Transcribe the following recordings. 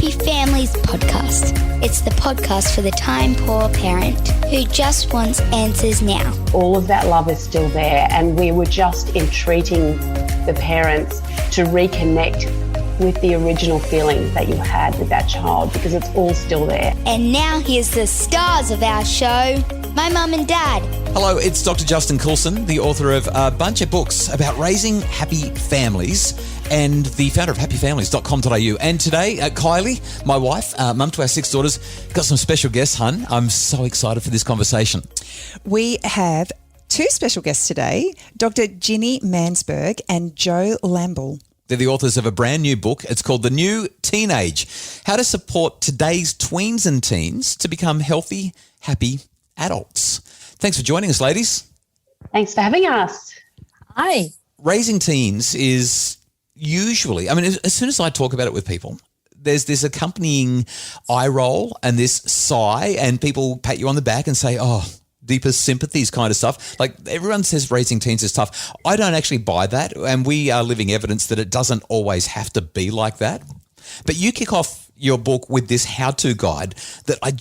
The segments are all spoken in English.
Happy Families podcast. It's the podcast for the time-poor parent who just wants answers now. All of that love is still there, and we were just entreating the parents to reconnect with the original feelings that you had with that child, because it's all still there. And now here's the stars of our show, my mum and dad. Hello, it's Dr. Justin Coulson, the author of a bunch of books about raising happy families and the founder of happyfamilies.com.au. And today, Kylie, my wife, mum to our 6 daughters, got some special guests, hun. I'm so excited for this conversation. We have 2 special guests today, Dr. Ginny Mansberg and Joe Lamble. They're the authors of a brand new book. It's called The New Teenage, How to Support Today's Tweens and Teens to Become Healthy, Happy Adults. Thanks for joining us, ladies. Thanks for having us. Hi. Raising teens is usually, as soon as I talk about it with people, there's this accompanying eye roll and this sigh, and people pat you on the back and say, oh, deepest sympathies kind of stuff. Like, everyone says raising teens is tough. I don't actually buy that, and we are living evidence that it doesn't always have to be like that. But you kick off your book with this how-to guide that I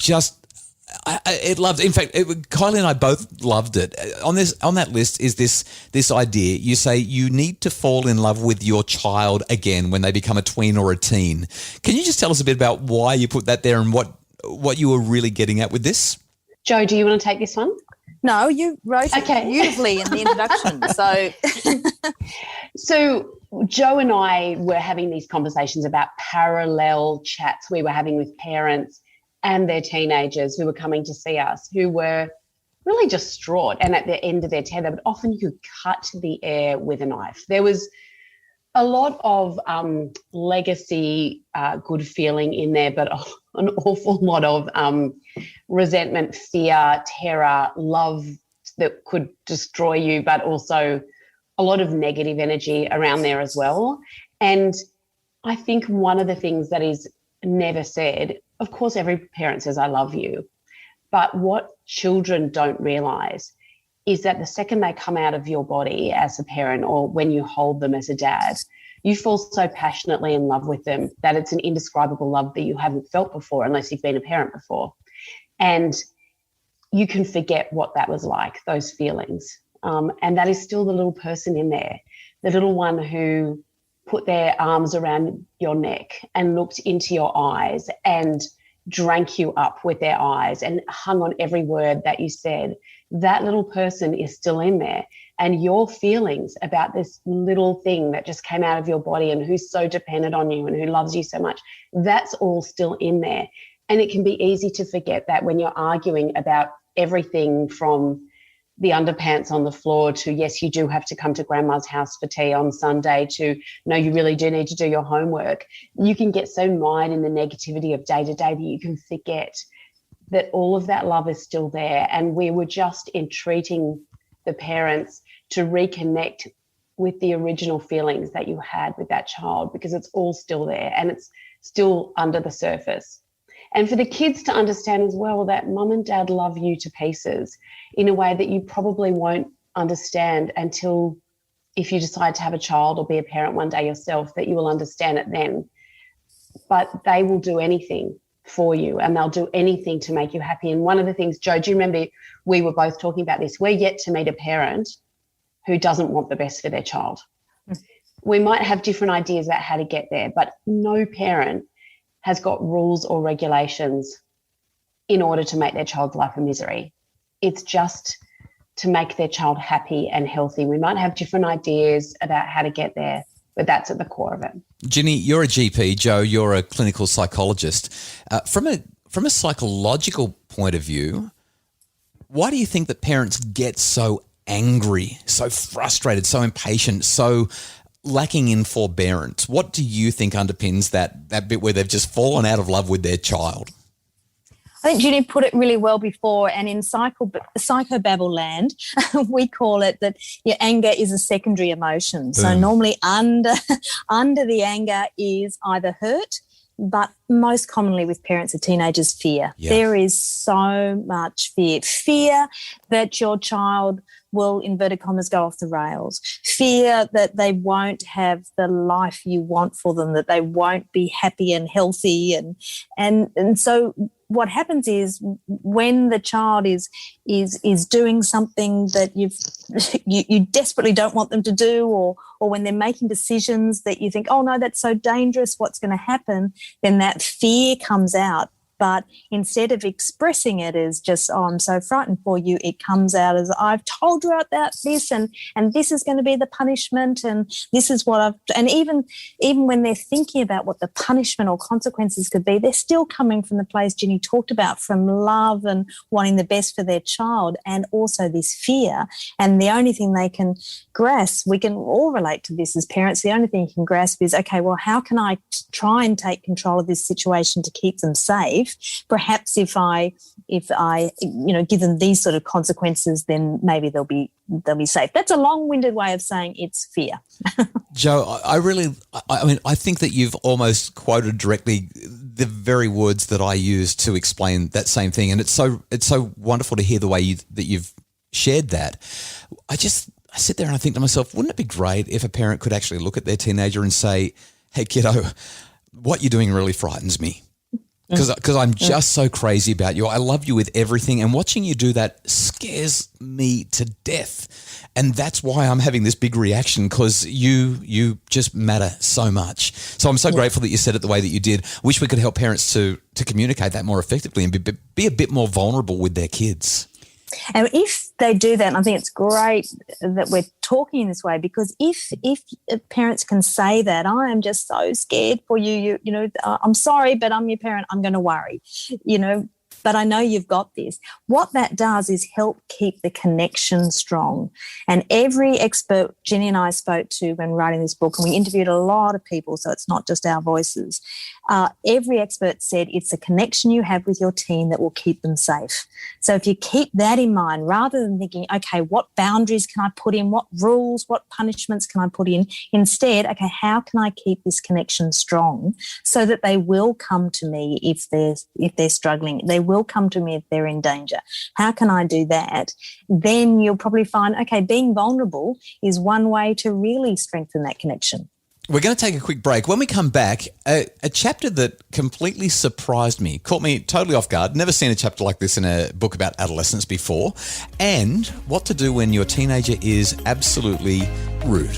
loved. In fact, Kylie and I both loved it. On that list is this idea. You say you need to fall in love with your child again when they become a tween or a teen. Can you just tell us a bit about why you put that there and what you were really getting at with this? Joe, do you want to take this one? No, you wrote it beautifully in the introduction. So Joe and I were having these conversations about parallel chats we were having with parents and their teenagers who were coming to see us, who were really distraught and at the end of their tether, but often you could cut the air with a knife. There was a lot of legacy good feeling in there, but an awful lot of resentment, fear, terror, love that could destroy you, but also a lot of negative energy around there as well. And I think one of the things that is never said, of course, every parent says, I love you. But what children don't realise is that the second they come out of your body as a parent, or when you hold them as a dad, you fall so passionately in love with them that it's an indescribable love that you haven't felt before unless you've been a parent before. And you can forget what that was like, those feelings. And that is still the little person in there, the little one who put their arms around your neck and looked into your eyes and drank you up with their eyes and hung on every word that you said. That little person is still in there. And your feelings about this little thing that just came out of your body and who's so dependent on you and who loves you so much, that's all still in there. And it can be easy to forget that when you're arguing about everything from the underpants on the floor to, yes, you do have to come to grandma's house for tea on Sunday, to, no, you really do need to do your homework. You can get so mired in the negativity of day to day that you can forget that all of that love is still there. And we were just entreating the parents to reconnect with the original feelings that you had with that child, because it's all still there and it's still under the surface. And for the kids to understand as well that mum and dad love you to pieces in a way that you probably won't understand until, if you decide to have a child or be a parent one day yourself, that you will understand it then. But they will do anything for you and they'll do anything to make you happy. And one of the things, Joe, do you remember we were both talking about this? We're yet to meet a parent who doesn't want the best for their child. We might have different ideas about how to get there, but no parent has got rules or regulations in order to make their child's life a misery. It's just to make their child happy and healthy. We might have different ideas about how to get there, but that's at the core of it. Ginny, you're a GP. Joe, you're a clinical psychologist. From a psychological point of view, why do you think that parents get so angry, so frustrated, so impatient, so lacking in forbearance? What do you think underpins that bit where they've just fallen out of love with their child? I think Ginny put it really well before, and in psychobabble land, we call it that your anger is a secondary emotion. Boom. So normally under the anger is either hurt, but most commonly with parents and teenagers, fear. Yeah. There is so much fear. Fear that your child will, inverted commas, go off the rails. Fear that they won't have the life you want for them, that they won't be happy and healthy. And so what happens is when the child is doing something that you desperately don't want them to do, or when they're making decisions that you think, oh no, that's so dangerous, what's going to happen, then that fear comes out. But instead of expressing it as just, oh, I'm so frightened for you, it comes out as, I've told you about this, and this is going to be the punishment, and this is what and even when they're thinking about what the punishment or consequences could be, they're still coming from the place Ginny talked about, from love and wanting the best for their child, and also this fear. And the only thing they can grasp, we can all relate to this as parents, the only thing you can grasp is, okay, well, how can I try and take control of this situation to keep them safe? Perhaps if I give them these sort of consequences, then maybe they'll be safe. That's a long-winded way of saying it's fear. Jo, I think that you've almost quoted directly the very words that I use to explain that same thing, and it's so wonderful to hear the way that you've shared that. I sit there and I think to myself, wouldn't it be great if a parent could actually look at their teenager and say, hey, kiddo, what you're doing really frightens me. Because I'm just so crazy about you. I love you with everything, and watching you do that scares me to death. And that's why I'm having this big reaction, because you just matter so much. So I'm so grateful that you said it the way that you did. Wish we could help parents to communicate that more effectively and be a bit more vulnerable with their kids. And if they do that, and I think it's great that we're talking in this way, because if parents can say that, I am just so scared for you, I'm sorry, but I'm your parent, I'm going to worry, but I know you've got this. What that does is help keep the connection strong. And every expert Ginny and I spoke to when writing this book, and we interviewed a lot of people, so it's not just our voices, every expert said it's the connection you have with your teen that will keep them safe. So if you keep that in mind, rather than thinking, okay, what boundaries can I put in, what rules, what punishments can I put in, instead, okay, how can I keep this connection strong so that they will come to me if they're struggling, they will come to me if they're in danger. How can I do that? Then you'll probably find, okay, being vulnerable is one way to really strengthen that connection. We're going to take a quick break. When we come back, a chapter that completely surprised me, caught me totally off guard. Never seen a chapter like this in a book about adolescence before. And what to do when your teenager is absolutely rude,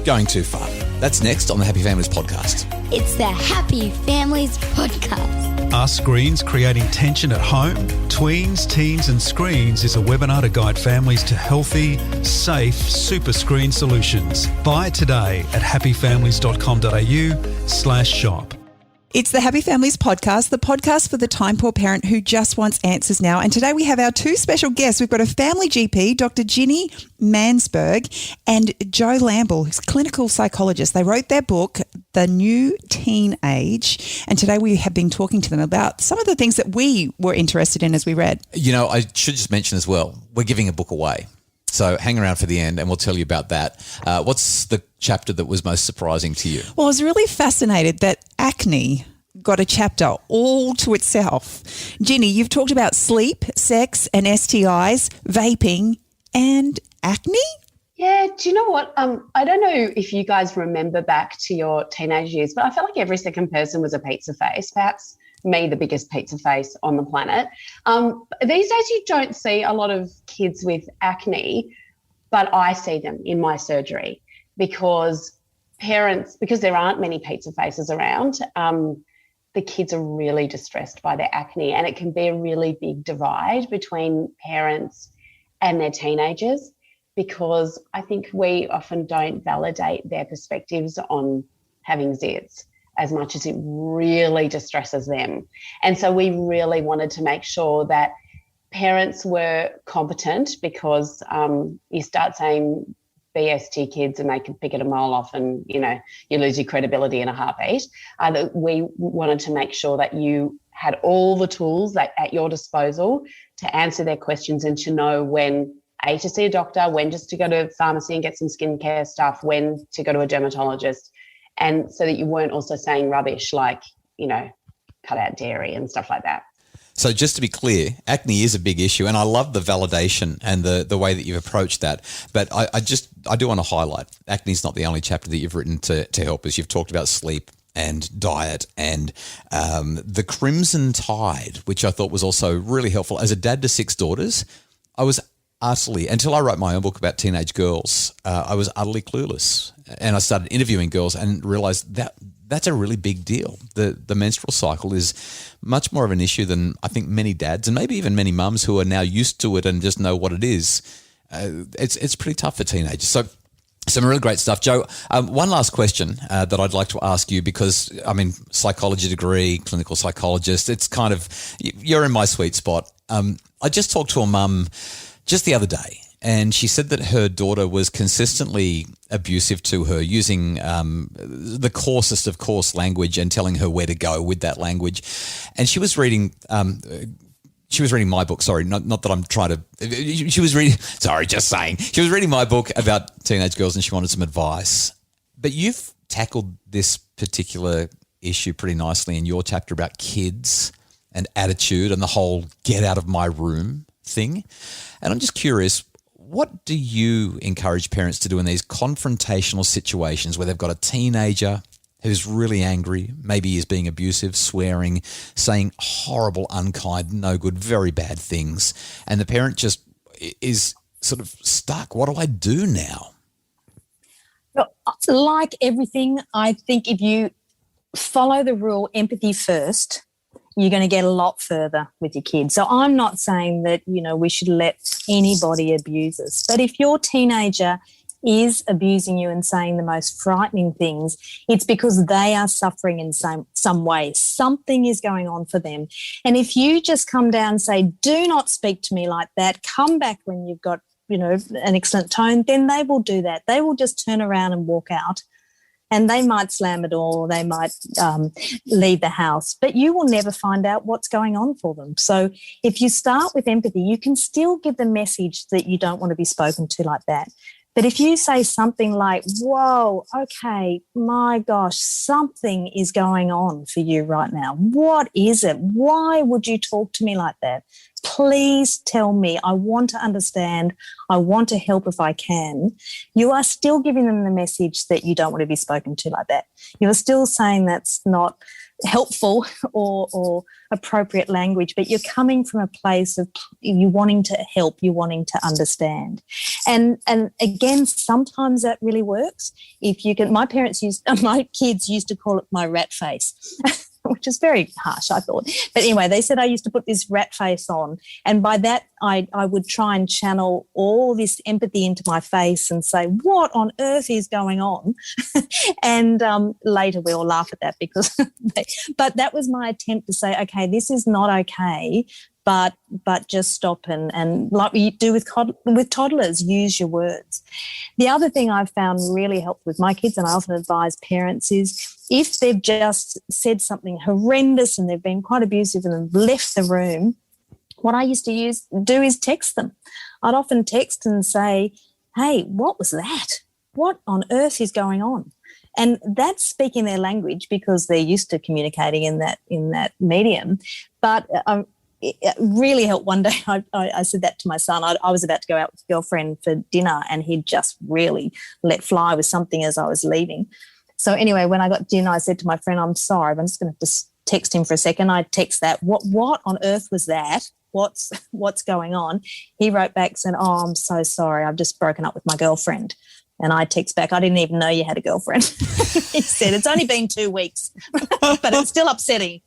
going too far. That's next on the Happy Families podcast. It's the Happy Families podcast. Are screens creating tension at home? Tweens, Teens and Screens is a webinar to guide families to healthy, safe super screen solutions. Buy it today at happyfamilies.com.au/shop. It's the Happy Families podcast, the podcast for the time-poor parent who just wants answers now. And today we have our two special guests. We've got a family GP, Dr. Ginny Mansberg, and Jo Lamble, who's a clinical psychologist. They wrote their book, The New Teen Age, and today we have been talking to them about some of the things that we were interested in as we read. I should just mention as well, we're giving a book away. So hang around for the end and we'll tell you about that. What's the chapter that was most surprising to you? Well, I was really fascinated that Acne got a chapter all to itself. Ginny, you've talked about sleep, sex and STIs, vaping and acne? Yeah, do you know what? I don't know if you guys remember back to your teenage years, but I felt like every second person was a pizza face, perhaps me the biggest pizza face on the planet. These days you don't see a lot of kids with acne, but I see them in my surgery because there aren't many pizza faces around, the kids are really distressed by their acne, and it can be a really big divide between parents and their teenagers, because I think we often don't validate their perspectives on having zits as much as it really distresses them. And so we really wanted to make sure that parents were competent, because you start saying BST kids and they can pick it a mile off and, you lose your credibility in a heartbeat. That we wanted to make sure that you had all the tools at your disposal to answer their questions and to know when to see a doctor, when just to go to a pharmacy and get some skincare stuff, when to go to a dermatologist. And so that you weren't also saying rubbish like, cut out dairy and stuff like that. So just to be clear, acne is a big issue, and I love the validation and the way that you've approached that. But I do want to highlight, acne is not the only chapter that you've written to help us. You've talked about sleep and diet and the Crimson Tide, which I thought was also really helpful. As a dad to 6 daughters, I was utterly, until I wrote my own book about teenage girls, I was utterly clueless. And I started interviewing girls and realized that that's a really big deal. The menstrual cycle is much more of an issue than I think many dads and maybe even many mums who are now used to it and just know what it is. It's pretty tough for teenagers. So some really great stuff. Joe, one last question that I'd like to ask you because, I mean, psychology degree, clinical psychologist, it's kind of, you're in my sweet spot. I just talked to a mum just the other day, and she said that her daughter was consistently abusive to her, using the coarsest of coarse language and telling her where to go with that language. And she was reading my book. Sorry, not that I'm trying to. She was reading. Sorry, just saying. She was reading my book about teenage girls, and she wanted some advice. But you've tackled this particular issue pretty nicely in your chapter about kids and attitude and the whole "get out of my room" thing. And I'm just curious, what do you encourage parents to do in these confrontational situations where they've got a teenager who's really angry, maybe is being abusive, swearing, saying horrible, unkind, no good, very bad things, and the parent just is sort of stuck? What do I do now? Well, like everything, I think if you follow the rule, empathy first, you're going to get a lot further with your kids. So I'm not saying that, we should let anybody abuse us. But if your teenager is abusing you and saying the most frightening things, it's because they are suffering in some way. Something is going on for them. And if you just come down and say, do not speak to me like that, come back when you've got, an excellent tone, then they will do that. They will just turn around and walk out. And they might slam a door, or they might leave the house, but you will never find out what's going on for them. So if you start with empathy, you can still give the message that you don't want to be spoken to like that. But if you say something like, whoa, okay, my gosh, something is going on for you right now. What is it? Why would you talk to me like that? Please tell me. I want to understand. I want to help if I can. You are still giving them the message that you don't want to be spoken to like that. You are still saying that's not helpful or appropriate language, but you're coming from a place of you wanting to help, you wanting to understand. And again, sometimes that really works. If you can, my kids used to call it my rat face. Which is very harsh, I thought. But anyway, they said I used to put this rat face on. And by that, I would try and channel all this empathy into my face and say, what on earth is going on? And later we all laugh at that because but that was my attempt to say, okay, this is not okay, but just stop and like we do with toddlers, use your words. The other thing I've found really helpful with my kids, and I often advise parents, is if they've just said something horrendous and they've been quite abusive and have left the room, what I used to do is text them. I'd often text and say, hey, what was that? What on earth is going on? And that's speaking their language because they're used to communicating in that medium. But it really helped. One day I said that to my son. I was about to go out with a girlfriend for dinner and he'd just really let fly with something as I was leaving. So anyway, when I got dinner, I said to my friend, I'm sorry, I'm just going to have to text him for a second. I text that. What on earth was that? What's going on? He wrote back saying, oh, I'm so sorry. I've just broken up with my girlfriend. And I text back, I didn't even know you had a girlfriend. He said, it's only been 2 weeks, but it's still upsetting.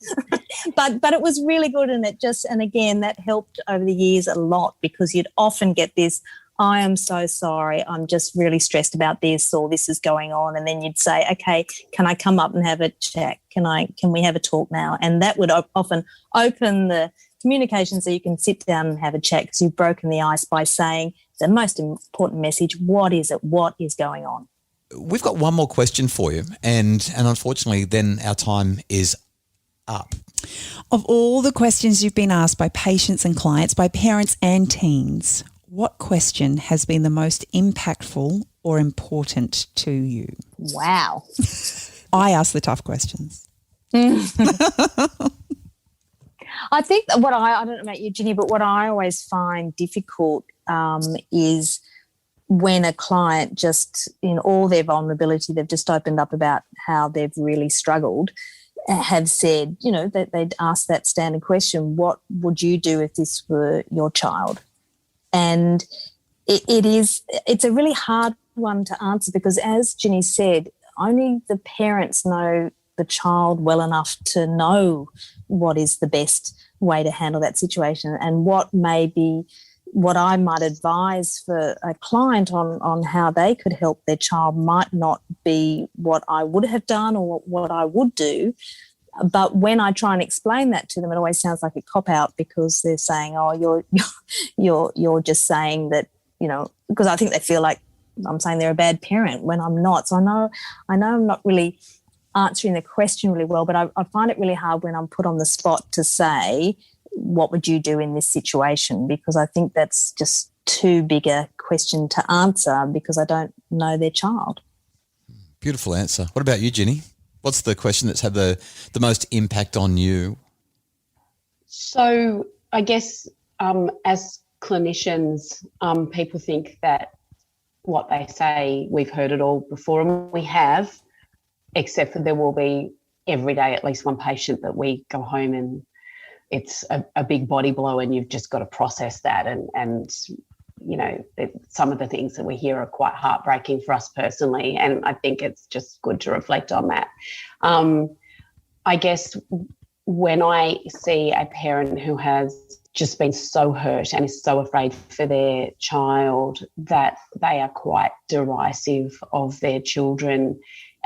But it was really good. And again, that helped over the years a lot because you'd often get this, I am so sorry, I'm just really stressed about this or this is going on. And then you'd say, okay, can I come up and have a chat? Can we have a talk now? And that would often open the communication so you can sit down and have a chat because you've broken the ice by saying the most important message, what is it? What is going on? We've got one more question for you, and unfortunately then our time is up. Of all the questions you've been asked by patients and clients, by parents and teens, what question has been the most impactful or important to you? Wow. I ask the tough questions. I think that I don't know about you, Ginny, but what I always find difficult is when a client just, in all their vulnerability, they've just opened up about how they've really struggled, have said, that they'd ask that standard question, what would you do if this were your child? And it's a really hard one to answer because, as Ginny said, only the parents know the child well enough to know what is the best way to handle that situation and what I might advise for a client on how they could help their child might not be what I would have done or what I would do. But when I try and explain that to them, it always sounds like a cop-out because they're saying, oh, you're just saying that, because I think they feel like I'm saying they're a bad parent when I'm not. So I know I'm not really answering the question really well, but I find it really hard when I'm put on the spot to say, what would you do in this situation? Because I think that's just too big a question to answer because I don't know their child. Beautiful answer. What about you, Ginny? What's the question that's had the most impact on you? So I guess as clinicians, people think that what they say, we've heard it all before, and we have, except for there will be every day at least one patient that we go home and it's a big body blow and you've just got to process that. And some of the things that we hear are quite heartbreaking for us personally, and I think it's just good to reflect on that. I guess when I see a parent who has just been so hurt and is so afraid for their child that they are quite derisive of their children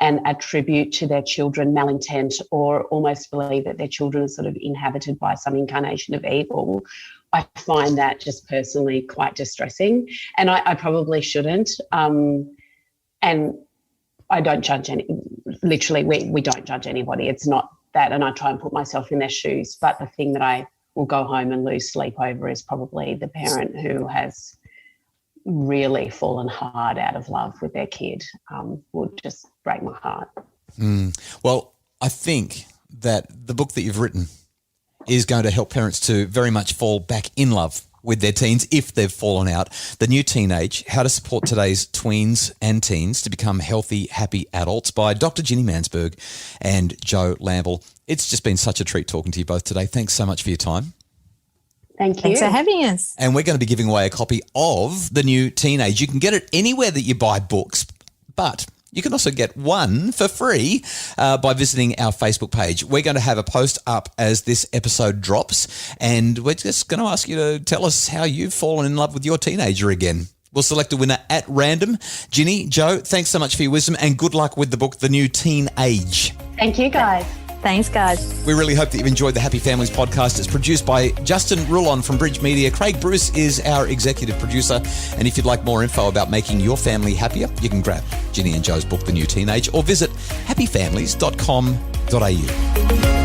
and attribute to their children malintent or almost believe that their children are sort of inhabited by some incarnation of evil, I find that just personally quite distressing. And I probably shouldn't. And I don't judge literally, we don't judge anybody. It's not that, and I try and put myself in their shoes. But the thing that I will go home and lose sleep over is probably the parent who has really fallen hard out of love with their kid. Would just break my heart. Well, I think that the book that you've written is going to help parents to very much fall back in love with their teens if they've fallen out. The New Teenage, How to Support Today's Tweens and Teens to Become Healthy, Happy Adults by Dr. Ginny Mansberg and Joe Lamble. It's just been such a treat talking to you both today. Thanks so much for your time. Thank you. Thanks for having us. And we're going to be giving away a copy of The New Teenage. You can get it anywhere that you buy books, but you can also get one for free by visiting our Facebook page. We're going to have a post up as this episode drops, and we're just going to ask you to tell us how you've fallen in love with your teenager again. We'll select a winner at random. Ginny, Joe, thanks so much for your wisdom and good luck with the book, The New Teenage. Thank you, guys. Thanks, guys. We really hope that you've enjoyed the Happy Families podcast. It's produced by Justin Rulon from Bridge Media. Craig Bruce is our executive producer. And if you'd like more info about making your family happier, you can grab Ginny and Joe's book, The New Teenage, or visit happyfamilies.com.au.